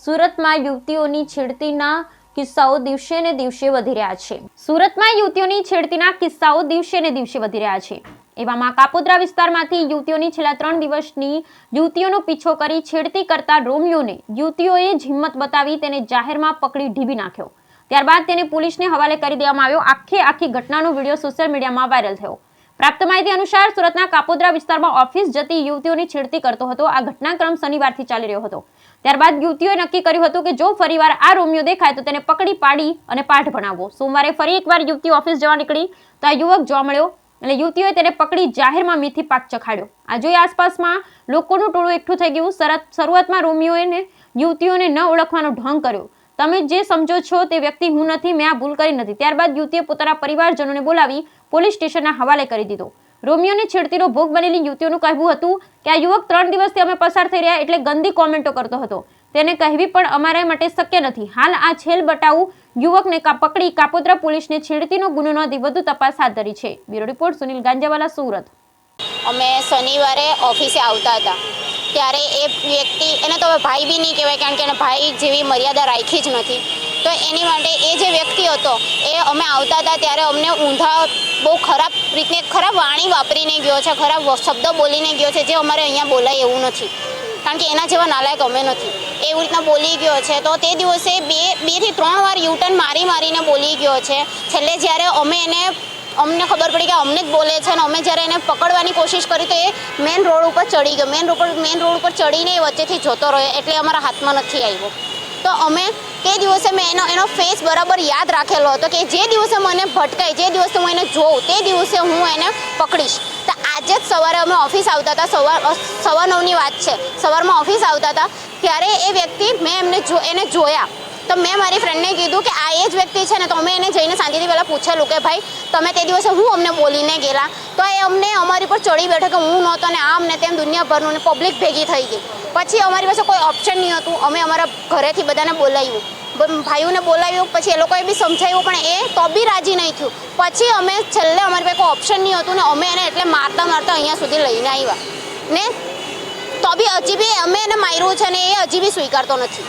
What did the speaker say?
સુરતમાં યુવતીઓની છેડતીના કિસ્સાઓ દિવસે ને દિવસે વધી રહ્યા છે। સુરતમાં યુવતીઓની છેડતીના કિસ્સાઓ દિવસે ને દિવસે વધી રહ્યા છે। એવામાં કાપોદ્રા વિસ્તારમાંથી યુવતીઓની છેલ્લા 3 દિવસની યુવતીઓનો પીછો કરી છેડતી કરતા રોમિયોને યુવતીઓએ હિંમત બતાવી તેને જાહેરમાં પકડી ઢીબી નાખ્યો। ત્યારબાદ તેને પોલીસને હવાલે કરી દેવામાં આવ્યો। આખી ઘટનાનો વિડીયો સોશિયલ મીડિયામાં વાયરલ થયો। પ્રાપ્ત માહિતી અનુસાર સુરતના કાપોદ્રા વિસ્તારમાં ઓફિસ જતી યુવતીઓની છેડતી કરતો હતો। આ ઘટનાક્રમ શનિવારથી ચાલી રહ્યો હતો। ત્યારબાદ યુવતીઓએ નક્કી કર્યું હતું કે જો ફરીવાર આ રોમિયો દેખાય તો તેને પકડી પાડી અને પાઠ ભણાવવો। સોમવારે ફરી એકવાર યુવતી ઓફિસ જવા નીકળી તો આ યુવક જોવા મળ્યો અને યુવતીઓએ તેને પકડી જાહેરમાં મીઠી પાક ચખાડ્યો। આ જોઈ આસપાસમાં લોકોનું ટોળું એકઠું થઈ ગયું। શરૂઆતમાં રોમિયોએ યુવતીઓને ન ઓળખવાનો ઢોંગ કર્યો। તમે જે સમજો છો તે વ્યક્તિ હું નથી, મેં આ ભૂલ કરી નથી। ત્યારબાદ યુવતીએ પોતાના પરિવારજનોને બોલાવી પોલીસ સ્ટેશનના હવાલે કરી દીધો। રોમિયોની છેડતીનો ભોગ બનેલી યુવતીઓનું કહેવું હતું કે આ યુવક 3 દિવસથી અમે પસાર થઈ રહ્યા એટલે ગંદી કોમેન્ટો કરતો હતો। તેને કહેવી પણ અમારા માટે શક્ય નથી। હાલ આ છેલ બટાઉ યુવકને પકડી કાપોદ્રા પોલીસને છેડતીનો ગુનો નોંધી વધુ તપાસ હાથ ધરી છે। Bureau report Sunil Ganjawala, Surat. અમે શનિવારે ઓફિસે આવતા હતા ત્યારે એ વ્યક્તિ, એને તો હવે ભાઈ બી નહીં કહેવાય કારણ કે એને ભાઈ જેવી મર્યાદા રાખી જ નથી, તો એની માટે એ જે વ્યક્તિ હતો એ અમે આવતા હતા ત્યારે અમને ઊંધા બહુ ખરાબ રીતને ખરાબ વાણી વાપરીને ગયો છે, ખરાબ શબ્દ બોલીને ગયો છે, જે અમારે અહીંયા બોલાય એવું નથી કારણ કે એના જેવા નાલાયક અમે નથી। એવી રીતના બોલી ગયો છે તો તે દિવસે બે થી 3 વાર યુટર્ન મારીને બોલી ગયો છે। છેલ્લે જ્યારે અમને ખબર પડી કે અમને જ બોલે છે અને અમે જ્યારે એને પકડવાની કોશિશ કરી તો એ મેઇન રોડ ઉપર ચડી ગયો। મેઇન રોડ ઉપર ચડીને એ વચ્ચેથી જતો રહ્યો એટલે અમારા હાથમાં નથી આવ્યો। તો અમે તે દિવસે મેં એનો ફેસ બરાબર યાદ રાખેલો હતો કે જે દિવસે મને ભટકાય, જે દિવસે હું એને જોઉં તે દિવસે હું એને પકડીશ। તો આજે જ સવારે અમે ઓફિસ આવતા હતા, 9:15ની વાત છે, સવારમાં ઓફિસ આવતા હતા ત્યારે એ વ્યક્તિ મેં એને જોયા તો મેં મારી ફ્રેન્ડને કીધું કે આ એ જ વ્યક્તિ છે ને, તો અમે એને જઈને શાંતિથી પહેલાં પૂછેલું કે ભાઈ તમે તે દિવસે હું અમને બોલીને ગયેલા, તો એ અમને અમારી પર ચડી બેઠો કે હું નહોતો ને આમ ને તેમ દુનિયાભરનું ને પબ્લિક ભેગી થઈ ગઈ। પછી અમારી પાસે કોઈ ઓપ્શન નહીં હતું, અમે અમારા ઘરેથી બધાને બોલાવ્યું, ભાઈઓને બોલાવ્યું, પછી એ લોકોએ બી સમજાવ્યું પણ એ તો બી રાજી નહીં થયું। પછી અમે છેલ્લે અમારી પાસે કોઈ ઓપ્શન નહીં હતું ને અમે એને એટલે મારતા અહીંયા સુધી લઈને આવ્યા ને તો બી હજી બી અમે એને માર્યું છે ને એ હજી બી સ્વીકારતો નથી।